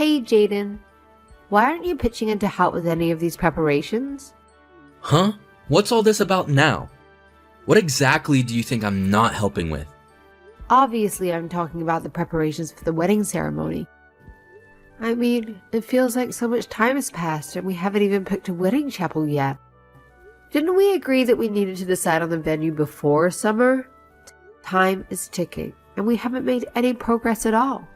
Hey, Jaden. Why aren't you pitching in to help with any of these preparations? Huh? What's all this about now? What exactly do you think I'm not helping with? Obviously, I'm talking about the preparations for the wedding ceremony. I mean, it feels like so much time has passed and we haven't even picked a wedding chapel yet. Didn't we agree that we needed to decide on the venue before summer? Time is ticking, and we haven't made any progress at all.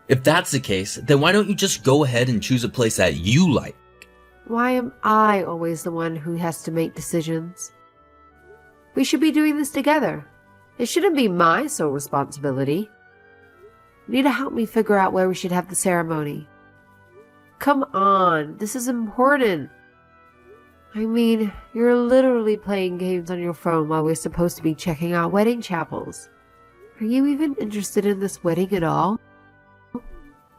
If that's the case, then why don't you just go ahead and choose a place that you like? Why am I always the one who has to make decisions? We should be doing this together. It shouldn't be my sole responsibility. You need to help me figure out where we should have the ceremony. Come on, this is important. I mean, you're literally playing games on your phone while we're supposed to be checking out wedding chapels. Are you even interested in this wedding at all?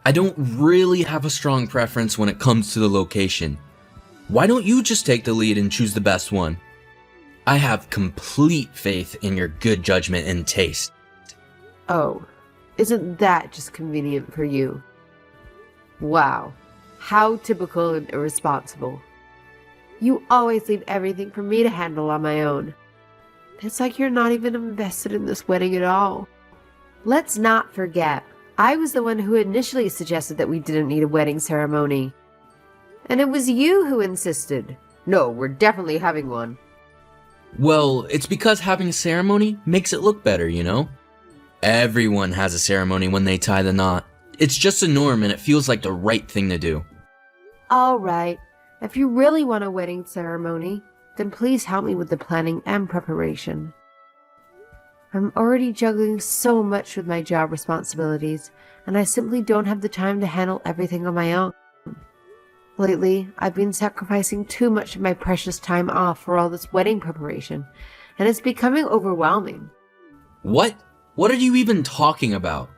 I don't really have a strong preference when it comes to the location. Why don't you just take the lead and choose the best one? I have complete faith in your good judgment and taste. Oh, isn't that just convenient for you? Wow, how typical and irresponsible. You always leave everything for me to handle on my own. It's like you're not even invested in this wedding at all. Let's not forget, I was the one who initially suggested that we didn't need a wedding ceremony. And it was you who insisted. No, we're definitely having one. Well, it's because having a ceremony makes it look better, you know? Everyone has a ceremony when they tie the knot. It's just a norm and it feels like the right thing to do. All right. If you really want a wedding ceremony, then please help me with the planning and preparation. I'm already juggling so much with my job responsibilities, and I simply don't have the time to handle everything on my own. Lately, I've been sacrificing too much of my precious time off for all this wedding preparation, and it's becoming overwhelming. What? What are you even talking about?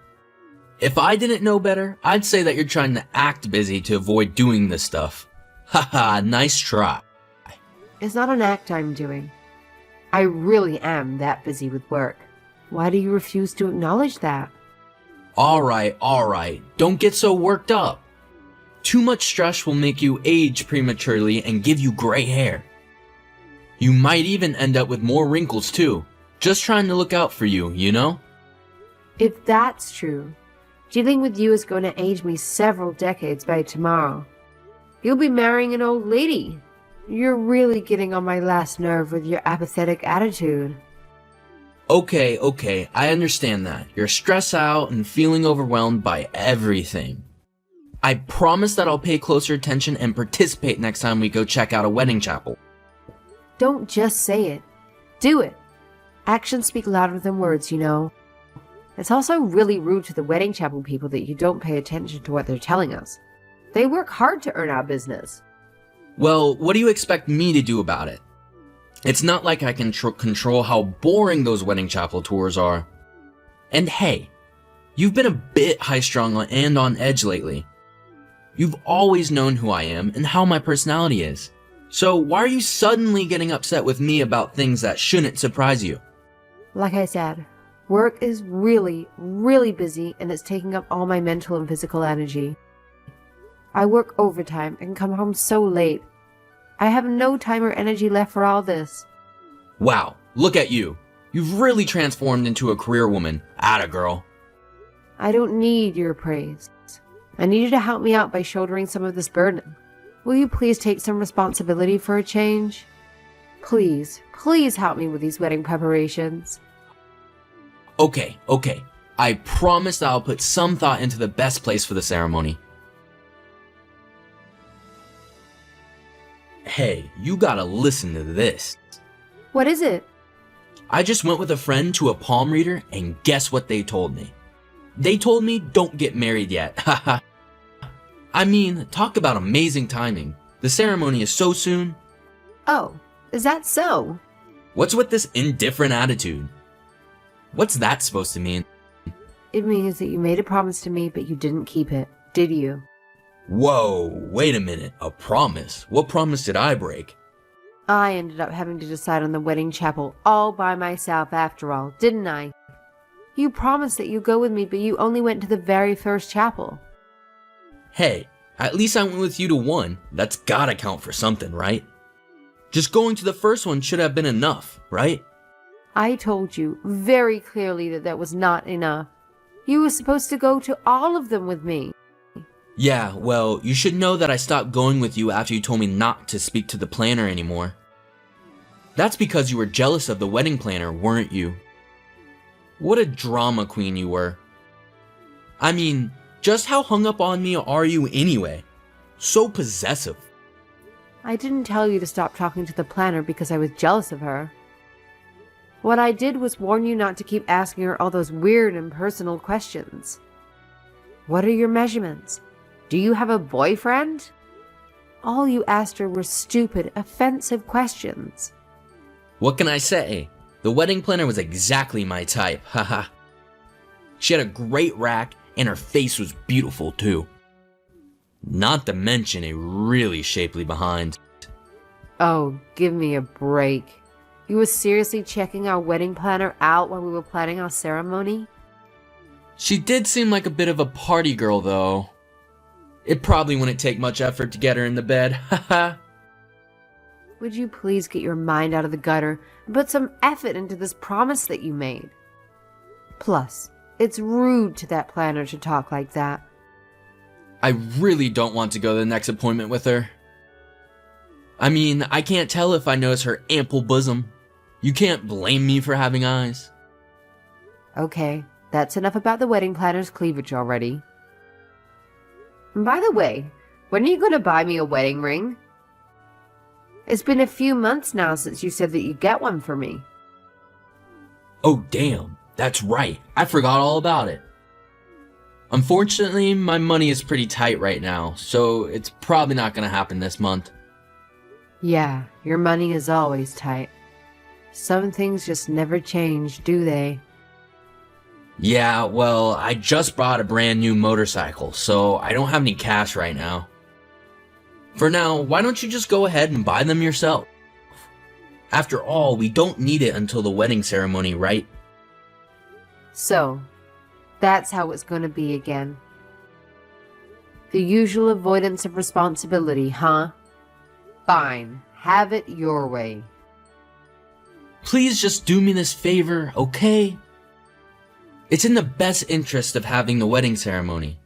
If I didn't know better, I'd say that you're trying to act busy to avoid doing this stuff. Haha, nice try. It's not an act I'm doing. I really am that busy with work. Why do you refuse to acknowledge that? Alright, don't get so worked up. Too much stress will make you age prematurely and give you gray hair. You might even end up with more wrinkles too. Just trying to look out for you, you know? If that's true, dealing with you is going to age me several decades by tomorrow. You'll be marrying an old lady. You're really getting on my last nerve with your apathetic attitude. Okay, I understand that. You're stressed out and feeling overwhelmed by everything. I promise that I'll pay closer attention and participate next time we go check out a wedding chapel. Don't just say it. Do it. Actions speak louder than words, you know. It's also really rude to the wedding chapel people that you don't pay attention to what they're telling us. They work hard to earn our business. Well, what do you expect me to do about it? It's not like I can control how boring those wedding chapel tours are. And hey, you've been a bit high-strung and on edge lately. You've always known who I am and how my personality is. So why are you suddenly getting upset with me about things that shouldn't surprise you? Like I said, work is really, really busy and it's taking up all my mental and physical energy. I work overtime and come home so late. I have no time or energy left for all this. Wow, look at you. You've really transformed into a career woman. Atta girl. I don't need your praise. I need you to help me out by shouldering some of this burden. Will you please take some responsibility for a change? Please help me with these wedding preparations. Okay. I promise that I'll put some thought into the best place for the ceremony. Hey, you gotta listen to this. What is it? I just went with a friend to a palm reader and guess what they told me? They told me don't get married yet, haha. I mean, talk about amazing timing. The ceremony is so soon. Oh, is that so? What's with this indifferent attitude? What's that supposed to mean? It means that you made a promise to me, but you didn't keep it, did you? Whoa, wait a minute, a promise? What promise did I break? I ended up having to decide on the wedding chapel all by myself after all, didn't I? You promised that you'd go with me, but you only went to the very first chapel. Hey, at least I went with you to one. That's gotta count for something, right? Just going to the first one should have been enough, right? I told you very clearly that that was not enough. You were supposed to go to all of them with me. Yeah, well, you should know that I stopped going with you after you told me not to speak to the planner anymore. That's because you were jealous of the wedding planner, weren't you? What a drama queen you were. I mean, just how hung up on me are you anyway? So possessive. I didn't tell you to stop talking to the planner because I was jealous of her. What I did was warn you not to keep asking her all those weird and personal questions. What are your measurements? Do you have a boyfriend? All you asked her were stupid, offensive questions. What can I say? The wedding planner was exactly my type, haha. She had a great rack and her face was beautiful too. Not to mention a really shapely behind. Oh, give me a break. You were seriously checking our wedding planner out while we were planning our ceremony? She did seem like a bit of a party girl though. It probably wouldn't take much effort to get her in the bed, haha. Would you please get your mind out of the gutter and put some effort into this promise that you made? Plus, it's rude to that planner to talk like that. I really don't want to go to the next appointment with her. I mean, I can't tell if I notice her ample bosom. You can't blame me for having eyes. Okay, that's enough about the wedding planner's cleavage already. And by the way, when are you going to buy me a wedding ring? It's been a few months now since you said that you'd get one for me. Oh damn, that's right. I forgot all about it. Unfortunately, my money is pretty tight right now, so it's probably not going to happen this month. Yeah, your money is always tight. Some things just never change, do they? Yeah, well, I just bought a brand new motorcycle, so I don't have any cash right now. For now, why don't you just go ahead and buy them yourself? After all, we don't need it until the wedding ceremony, right? So, that's how it's going to be again. The usual avoidance of responsibility, huh? Fine, have it your way. Please just do me this favor, okay? It's in the best interest of having the wedding ceremony.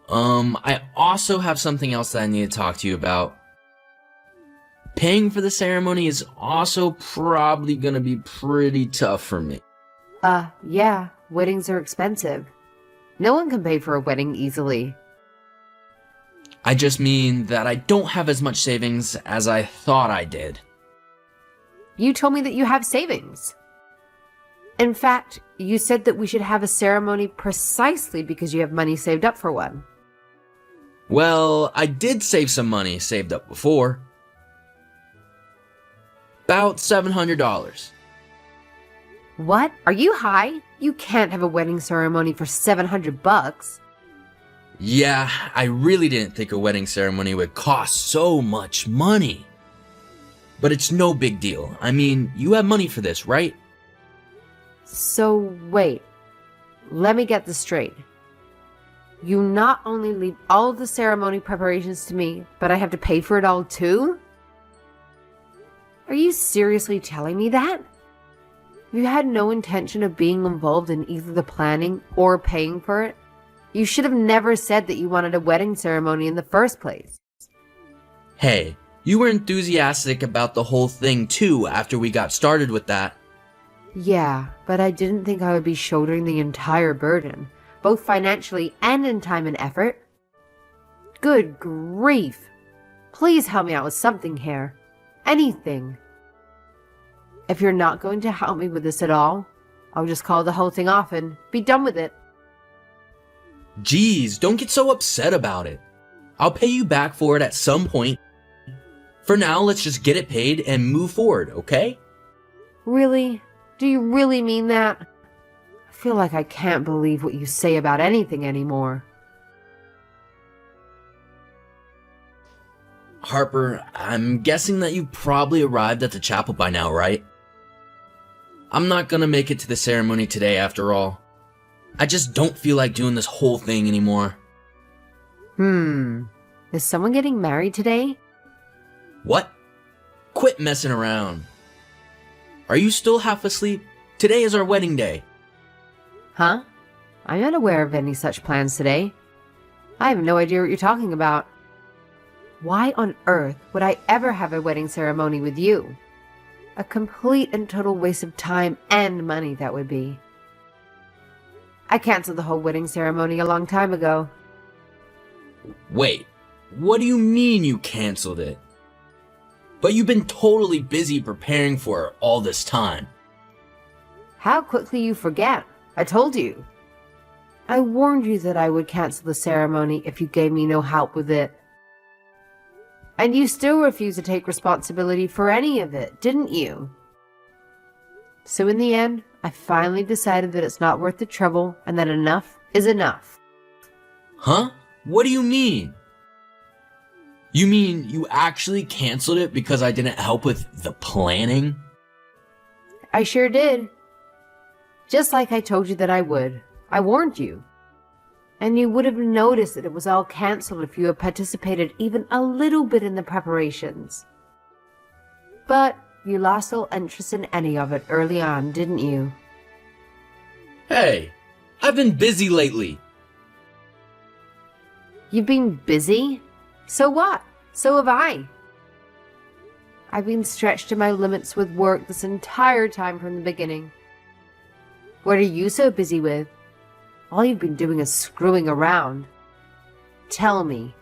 I also have something else that I need to talk to you about. Paying for the ceremony is also probably gonna be pretty tough for me. Yeah, weddings are expensive. No one can pay for a wedding easily. I just mean that I don't have as much savings as I thought I did. You told me that you have savings. In fact, you said that we should have a ceremony precisely because you have money saved up for one. Well, I did save some money saved up before. About $700. What? Are you high? You can't have a wedding ceremony for $700. Yeah, I really didn't think a wedding ceremony would cost so much money. But it's no big deal. I mean, you have money for this, right? So, wait. Let me get this straight. You not only leave all of the ceremony preparations to me, but I have to pay for it all too? Are you seriously telling me that? You had no intention of being involved in either the planning or paying for it? You should have never said that you wanted a wedding ceremony in the first place. Hey, you were enthusiastic about the whole thing too after we got started with that. Yeah, but I didn't think I would be shouldering the entire burden, both financially and in time and effort. Good grief! Please help me out with something here. Anything. If you're not going to help me with this at all, I'll just call the whole thing off and be done with it. Geez, don't get so upset about it. I'll pay you back for it at some point. For now, let's just get it paid and move forward, okay? Really? Do you really mean that? I feel like I can't believe what you say about anything anymore. Harper, I'm guessing that you probably arrived at the chapel by now, right? I'm not gonna make it to the ceremony today after all. I just don't feel like doing this whole thing anymore. Is someone getting married today? What? Quit messing around. Are you still half asleep? Today is our wedding day. Huh? I'm not aware of any such plans today. I have no idea what you're talking about. Why on earth would I ever have a wedding ceremony with you? A complete and total waste of time and money that would be. I canceled the whole wedding ceremony a long time ago. Wait, what do you mean you canceled it? But you've been totally busy preparing for it all this time. How quickly you forget. I told you. I warned you that I would cancel the ceremony if you gave me no help with it. And you still refuse to take responsibility for any of it, didn't you? So in the end, I finally decided that it's not worth the trouble and that enough is enough. Huh? What do you mean? You mean you actually canceled it because I didn't help with the planning? I sure did. Just like I told you that I would. I warned you. And you would have noticed that it was all canceled if you had participated even a little bit in the preparations. But you lost all interest in any of it early on, didn't you? Hey, I've been busy lately. You've been busy? So what? So have I. I've been stretched to my limits with work this entire time from the beginning. What are you so busy with? All you've been doing is screwing around. Tell me,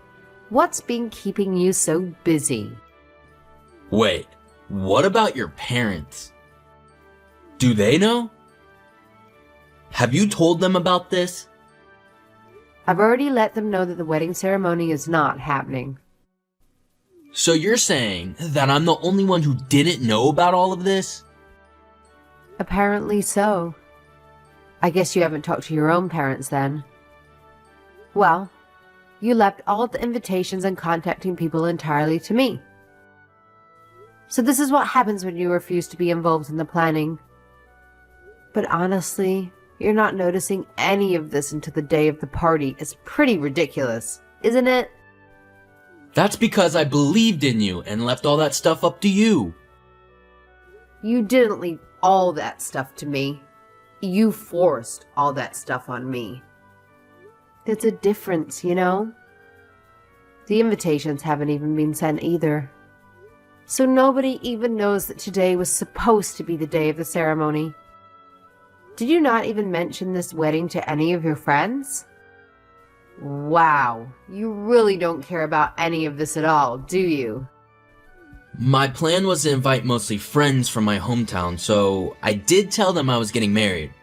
what's been keeping you so busy? Wait, what about your parents? Do they know? Have you told them about this? I've already let them know that the wedding ceremony is not happening. So you're saying that I'm the only one who didn't know about all of this? Apparently so. I guess you haven't talked to your own parents then. Well, you left all the invitations and contacting people entirely to me. So this is what happens when you refuse to be involved in the planning. But honestly, you're not noticing any of this until the day of the party. It's pretty ridiculous, isn't it? That's because I believed in you and left all that stuff up to you. You didn't leave all that stuff to me. You forced all that stuff on me. There's a difference, you know? The invitations haven't even been sent either. So nobody even knows that today was supposed to be the day of the ceremony. Did you not even mention this wedding to any of your friends? Wow, you really don't care about any of this at all, do you? My plan was to invite mostly friends from my hometown, so I did tell them I was getting married.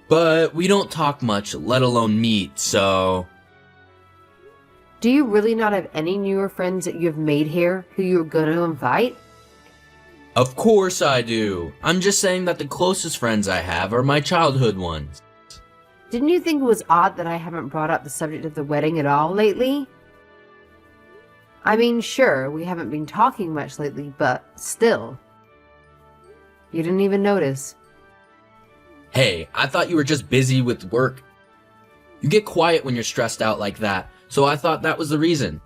But we don't talk much, let alone meet, so... Do you really not have any newer friends that you've made here who you're gonna invite? Of course I do. I'm just saying that the closest friends I have are my childhood ones. Didn't you think it was odd that I haven't brought up the subject of the wedding at all lately? I mean, sure, we haven't been talking much lately, but still. You didn't even notice. Hey, I thought you were just busy with work. You get quiet when you're stressed out like that, so I thought that was the reason.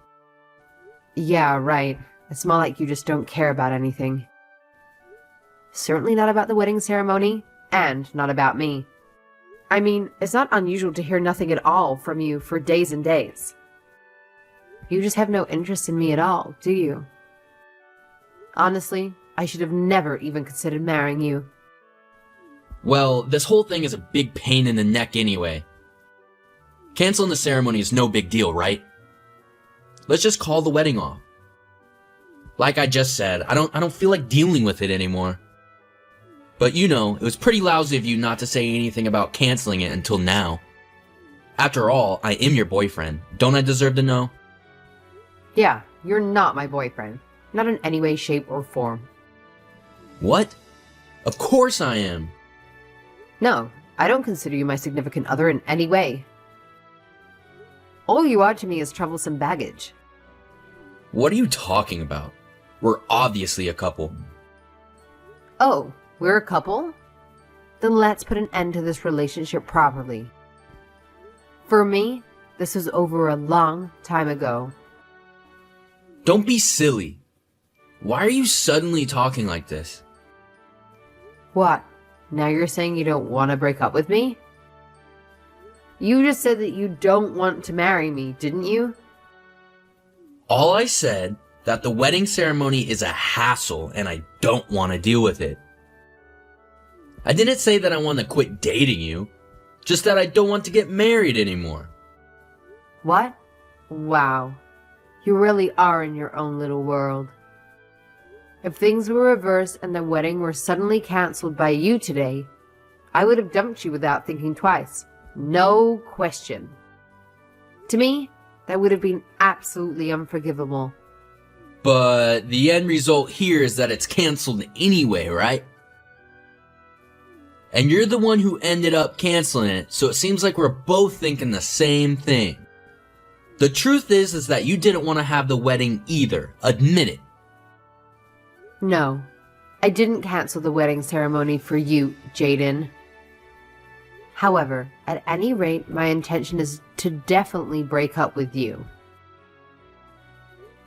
Yeah, right. It's more like you just don't care about anything. Certainly not about the wedding ceremony, and not about me. I mean, it's not unusual to hear nothing at all from you for days and days. You just have no interest in me at all, do you? Honestly, I should have never even considered marrying you. Well, this whole thing is a big pain in the neck anyway. Canceling the ceremony is no big deal, right? Let's just call the wedding off. Like I just said, I don't feel like dealing with it anymore. But you know, it was pretty lousy of you not to say anything about canceling it until now. After all, I am your boyfriend. Don't I deserve to know? Yeah, you're not my boyfriend. Not in any way, shape, or form. What? Of course I am. No, I don't consider you my significant other in any way. All you are to me is troublesome baggage. What are you talking about? We're obviously a couple. Oh, we're a couple? Then let's put an end to this relationship properly. For me, this was over a long time ago. Don't be silly. Why are you suddenly talking like this? What? Now you're saying you don't want to break up with me? You just said that you don't want to marry me, didn't you? All I said that the wedding ceremony is a hassle and I don't want to deal with it. I didn't say that I want to quit dating you, just that I don't want to get married anymore. What? Wow. You really are in your own little world. If things were reversed and the wedding were suddenly cancelled by you today, I would have dumped you without thinking twice. No question. To me, that would have been absolutely unforgivable. But the end result here is that it's cancelled anyway, right? And you're the one who ended up canceling it, so it seems like we're both thinking the same thing. The truth is that you didn't want to have the wedding either. Admit it. No, I didn't cancel the wedding ceremony for you, Jaden. However, at any rate, my intention is to definitely break up with you.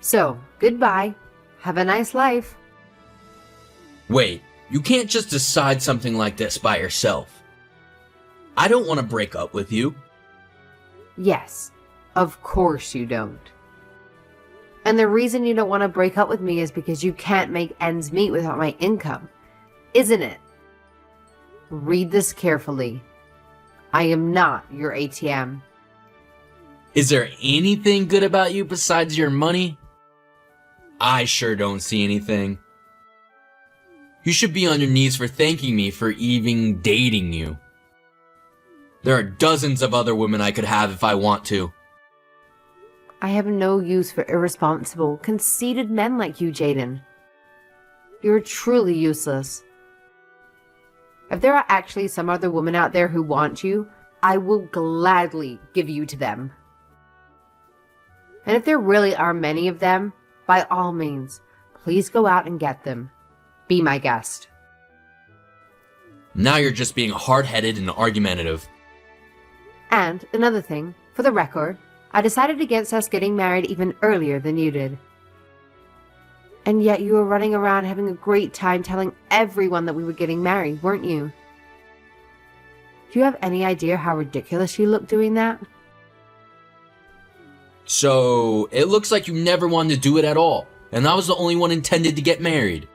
So, goodbye. Have a nice life. Wait, you can't just decide something like this by yourself. I don't want to break up with you. Yes, of course you don't. And the reason you don't want to break up with me is because you can't make ends meet without my income, isn't it? Read this carefully. I am not your ATM. Is there anything good about you besides your money? I sure don't see anything. You should be on your knees for thanking me for even dating you. There are dozens of other women I could have if I want to. I have no use for irresponsible, conceited men like you, Jaden. You're truly useless. If there are actually some other women out there who want you, I will gladly give you to them. And if there really are many of them, by all means, please go out and get them. Be my guest. Now you're just being hard-headed and argumentative. And another thing, for the record, I decided against us getting married even earlier than you did. And yet you were running around having a great time telling everyone that we were getting married, weren't you? Do you have any idea how ridiculous you look doing that? So, it looks like you never wanted to do it at all, and I was the only one intended to get married.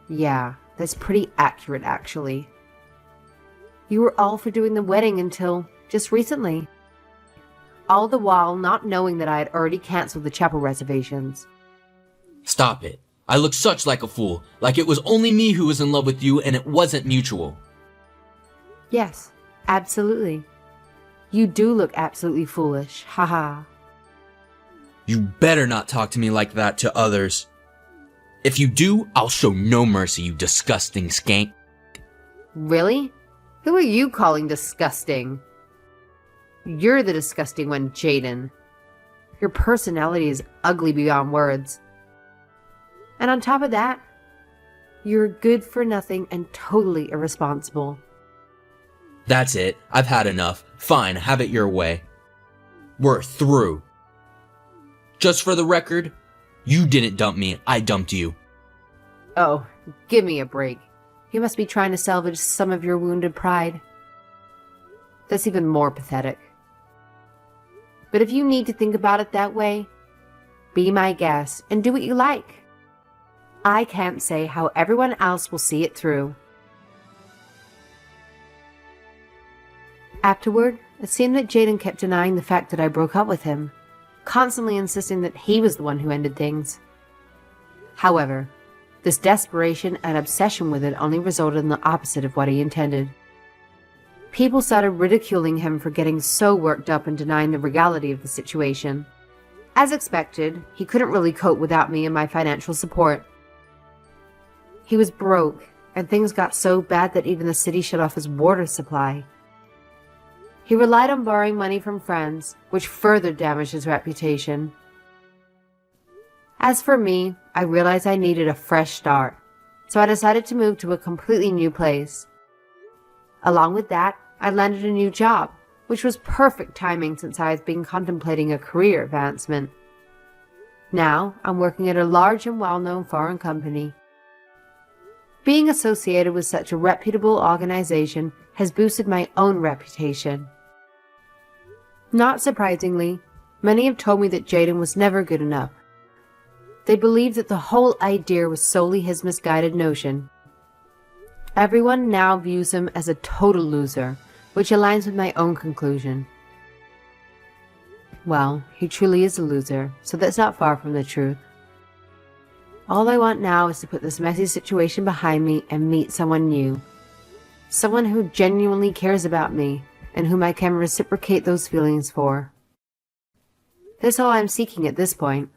Yeah, that's pretty accurate, actually. You were all for doing the wedding until just recently. All the while not knowing that I had already cancelled the chapel reservations. Stop it. I look such like a fool, like it was only me who was in love with you and it wasn't mutual. Yes, absolutely. You do look absolutely foolish, haha. You better not talk to me like that to others. If you do, I'll show no mercy, you disgusting skank. Really? Who are you calling disgusting? You're the disgusting one, Jaden. Your personality is ugly beyond words. And on top of that, you're good for nothing and totally irresponsible. That's it. I've had enough. Fine, have it your way. We're through. Just for the record, you didn't dump me, I dumped you. Oh, give me a break. You must be trying to salvage some of your wounded pride. That's even more pathetic. But if you need to think about it that way, be my guest and do what you like. I can't say how everyone else will see it through. Afterward, it seemed that Jaden kept denying the fact that I broke up with him, constantly insisting that he was the one who ended things. However, this desperation and obsession with it only resulted in the opposite of what he intended. People started ridiculing him for getting so worked up and denying the reality of the situation. As expected, he couldn't really cope without me and my financial support. He was broke, and things got so bad that even the city shut off his water supply. He relied on borrowing money from friends, which further damaged his reputation. As for me, I realized I needed a fresh start, so I decided to move to a completely new place. Along with that, I landed a new job, which was perfect timing since I had been contemplating a career advancement. Now, I'm working at a large and well-known foreign company. Being associated with such a reputable organization has boosted my own reputation. Not surprisingly, many have told me that Jaden was never good enough. They believe that the whole idea was solely his misguided notion. Everyone now views him as a total loser, which aligns with my own conclusion. Well, he truly is a loser, so that's not far from the truth. All I want now is to put this messy situation behind me and meet someone new. Someone who genuinely cares about me, and whom I can reciprocate those feelings for. That's all I'm seeking at this point.